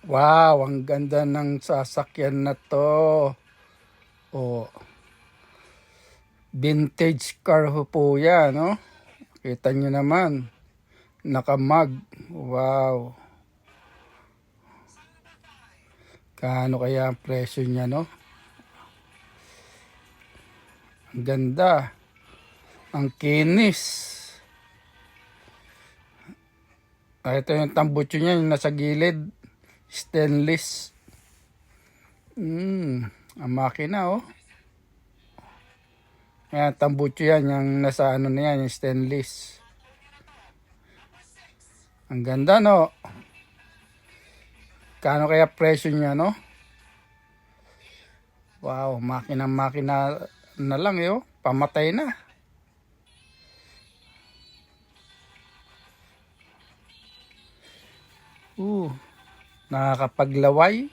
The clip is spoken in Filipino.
Wow, ang ganda ng sasakyan na to. Oh, vintage car ho po yan, no? Kita nyo naman. Nakamag. Wow. Kaano kaya ang presyo niya, no? Ang ganda. Ang kinis. Ito yung tambutso niya, yung nasa gilid. Stainless. Ang makina, oh. Ayan, tambutso yan, yung nasa ano na yan, yung stainless. Ang ganda, no? Kano kaya presyo niya, no? Wow, makina na lang, yo. Pamatay na. Nakakapaglaway.